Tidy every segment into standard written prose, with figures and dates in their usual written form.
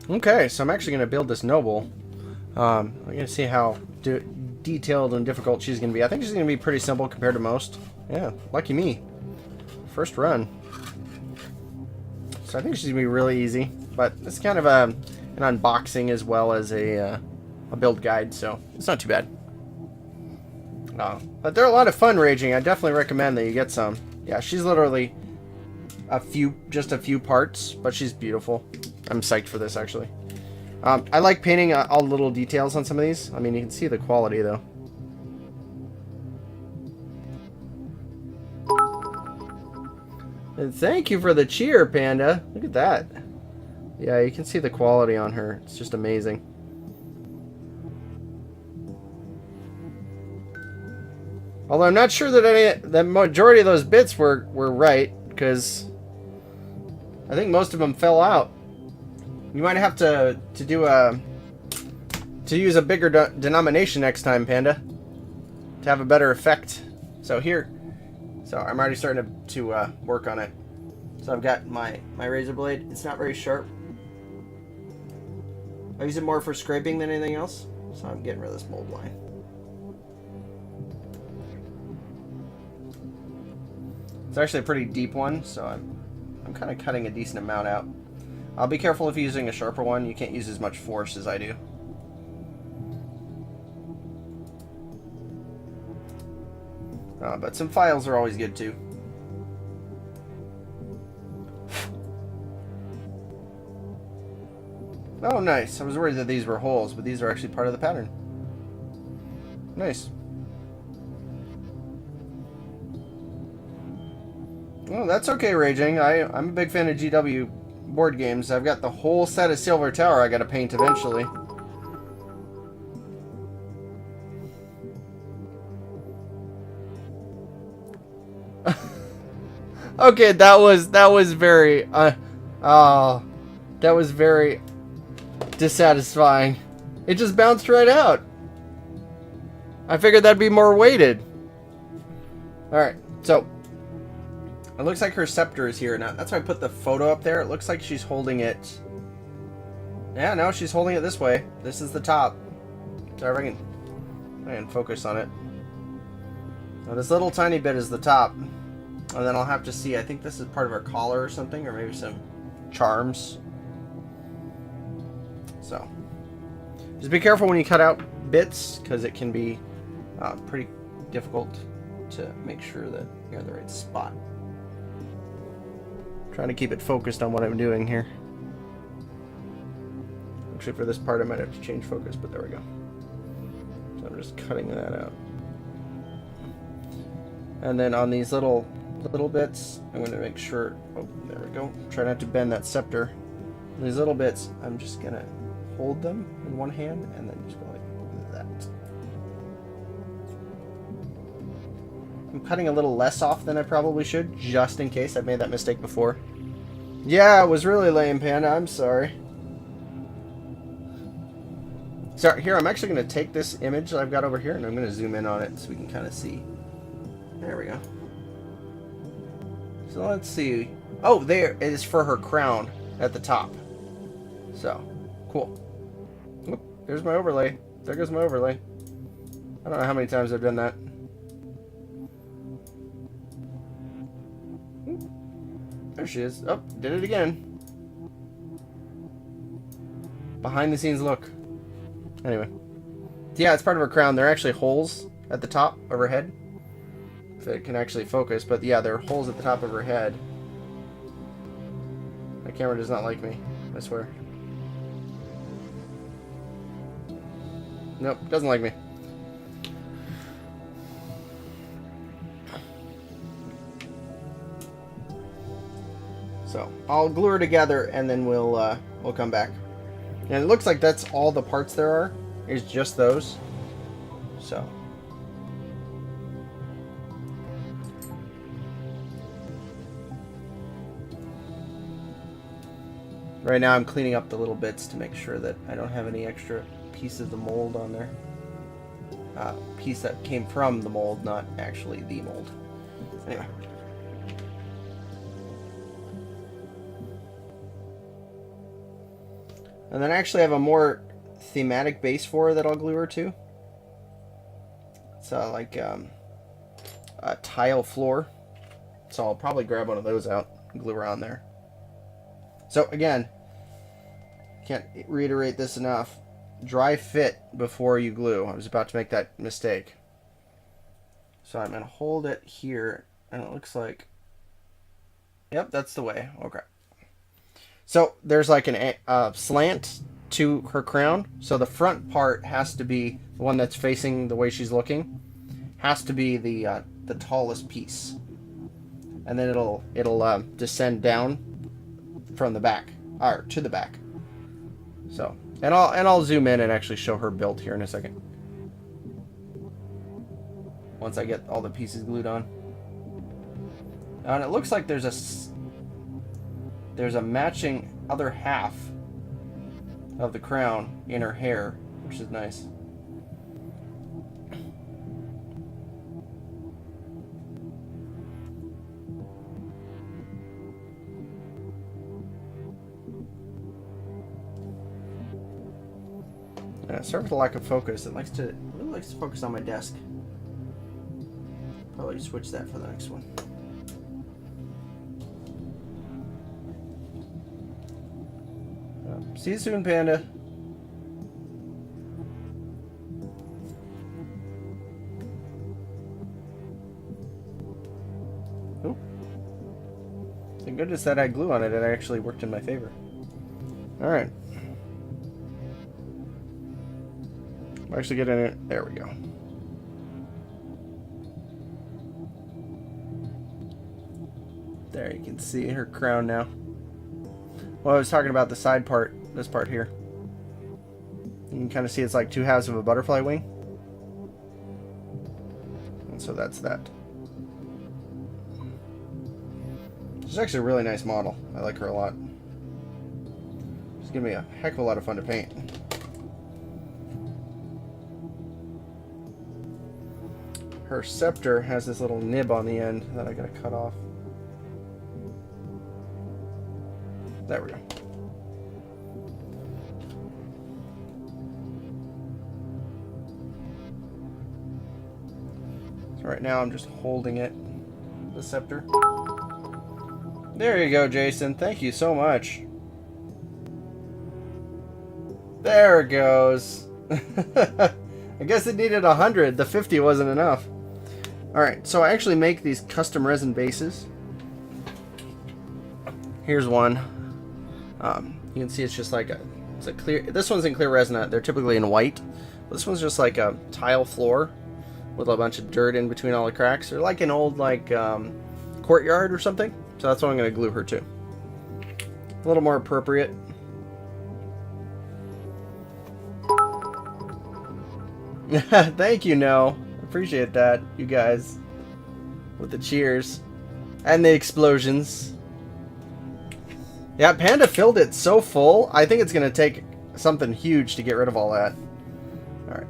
Okay, so I'm actually going to build this noble. I'm going to see how detailed and difficult she's going to be. I think she's going to be pretty simple compared to most. Yeah, lucky me. First run. So I think she's going to be really easy. But it's kind of an unboxing as well as a build guide, so it's not too bad. But they're a lot of fun raging. I definitely recommend that you get some. Yeah, she's literally just a few parts, but she's beautiful. I'm psyched for this, actually. I like painting all the little details on some of these. I mean, you can see the quality, though. And thank you for the cheer, Panda. Look at that. Yeah, you can see the quality on her. It's just amazing. Although I'm not sure that the majority of those bits were right, because I think most of them fell out. You might have to use a bigger denomination next time, Panda, to have a better effect. So I'm already starting to work on it. So I've got my razor blade. It's not very sharp. I use it more for scraping than anything else. So I'm getting rid of this mold line. It's actually a pretty deep one, so I'm kind of cutting a decent amount out. I'll be careful if you're using a sharper one. You can't use as much force as I do. But some files are always good too. Oh, nice. I was worried that these were holes, but these are actually part of the pattern. Nice. Well, that's okay, Raging. I'm a big fan of GW board games. I've got the whole set of Silver Tower I gotta paint eventually. Okay, that was very that was very dissatisfying. It just bounced right out. I figured that'd be more weighted. Alright, so it looks like her scepter is here. Now, that's why I put the photo up there. It looks like she's holding it. Yeah, no, she's holding it this way. This is the top. Sorry if I can focus on it. Now, this little tiny bit is the top. And then I'll have to see. I think this is part of her collar or something, or maybe some charms. So, just be careful when you cut out bits, because it can be pretty difficult to make sure that you're in the right spot. Trying to keep it focused on what I'm doing here. Actually, for this part, I might have to change focus, but there we go. So I'm just cutting that out. And then on these little bits, I'm going to make sure. Oh, there we go. Try not to bend that scepter. These little bits, I'm just going to hold them in one hand and then just go like that. I'm cutting a little less off than I probably should, just in case. I've made that mistake before. Yeah, it was really lame, Panda. I'm sorry. So here, I'm actually going to take this image that I've got over here and I'm going to zoom in on it so we can kind of see. There we go. So let's see. Oh, there it is for her crown at the top. So, cool. Oop, there's my overlay. There goes my overlay. I don't know how many times I've done that. Oop, there she is. Oh, did it again. Behind the scenes look. Anyway. Yeah, it's part of her crown. There are actually holes at the top of her head. If it can actually focus, but yeah, there are holes at the top of her head. My camera does not like me, I swear. Nope, doesn't like me. So I'll glue her together and then we'll come back. And it looks like that's all the parts there are, is just those. So right now I'm cleaning up the little bits to make sure that I don't have any extra pieces of the mold on there. Piece that came from the mold, not actually the mold. Anyway. And then I actually have a more thematic base for her that I'll glue her to. It's like a tile floor. So I'll probably grab one of those out and glue her on there. So again, can't reiterate this enough. Dry fit before you glue. I was about to make that mistake. So I'm going to hold it here, and it looks like... Yep, that's the way. Okay. So there's like an slant to her crown. So the front part has to be the one that's facing the way she's looking. Has to be the tallest piece. And then it'll descend down from the back, or to the back. So, and I'll zoom in and actually show her build here in a second. Once I get all the pieces glued on. And it looks like there's a matching other half of the crown in her hair, which is nice. Sorry for the lack of focus. It really likes to focus on my desk. Probably switch that for the next one. See you soon, Panda. Oh. Thank goodness that I had glue on it. It actually worked in my favor. Alright. I'm actually getting it. There we go. There, you can see her crown now. Well, I was talking about the side part, this part here. You can kind of see it's like two halves of a butterfly wing. And so that's that. She's actually a really nice model. I like her a lot. She's gonna be a heck of a lot of fun to paint. Her scepter has this little nib on the end that I gotta cut off. There we go. So right now I'm just holding it, the scepter. There you go, Jason. Thank you so much. There it goes. I guess it needed 100. The 50 wasn't enough. Alright, so I actually make these custom resin bases. Here's one. You can see it's just like it's a clear. This one's in clear resin. They're typically in white. This one's just like a tile floor with a bunch of dirt in between all the cracks. They're like an old courtyard or something. So that's what I'm going to glue her to. A little more appropriate. Thank you, No. Appreciate that, you guys. With the cheers. And the explosions. Yeah, Panda filled it so full. I think it's going to take something huge to get rid of all that. Alright.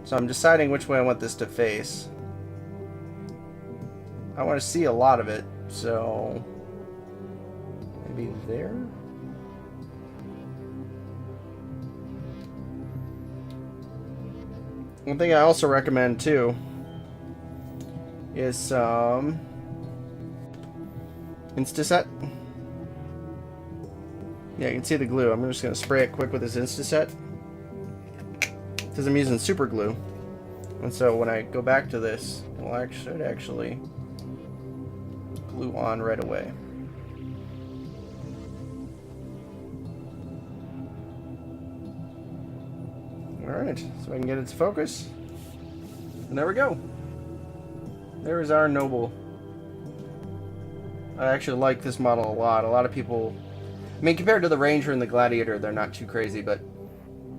So I'm deciding which way I want this to face. I want to see a lot of it. So maybe there? One thing I also recommend too is some Instaset. Yeah, you can see the glue. I'm just going to spray it quick with this Instaset because I'm using super glue. And so when I go back to this, it should actually glue on right away. Alright, so I can get it to focus. And there we go. There is our Noble. I actually like this model a lot. A lot of people... I mean, compared to the Ranger and the Gladiator, they're not too crazy, but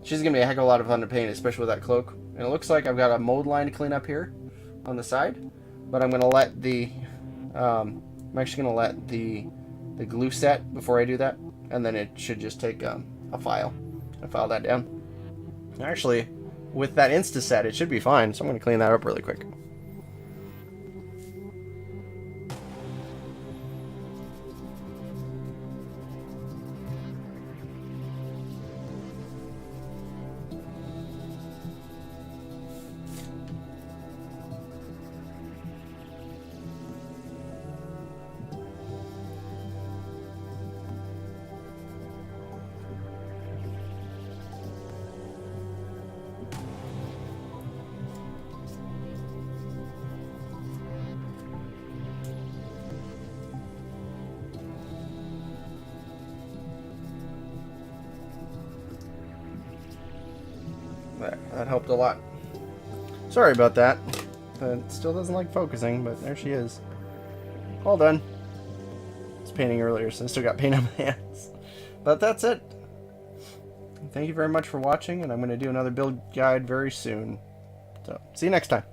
she's going to be a heck of a lot of fun to paint, especially with that cloak. And it looks like I've got a mold line to clean up here on the side. But I'm going to let the... I'm actually going to let the glue set before I do that. And then it should just take a file and file that down. Actually, with that Instaset, it should be fine, so I'm going to clean that up really quick. That helped a lot. Sorry about that. It still doesn't like focusing, but there she is. All done. I was painting earlier, so I still got paint on my hands. But that's it. Thank you very much for watching, and I'm going to do another build guide very soon. So, see you next time.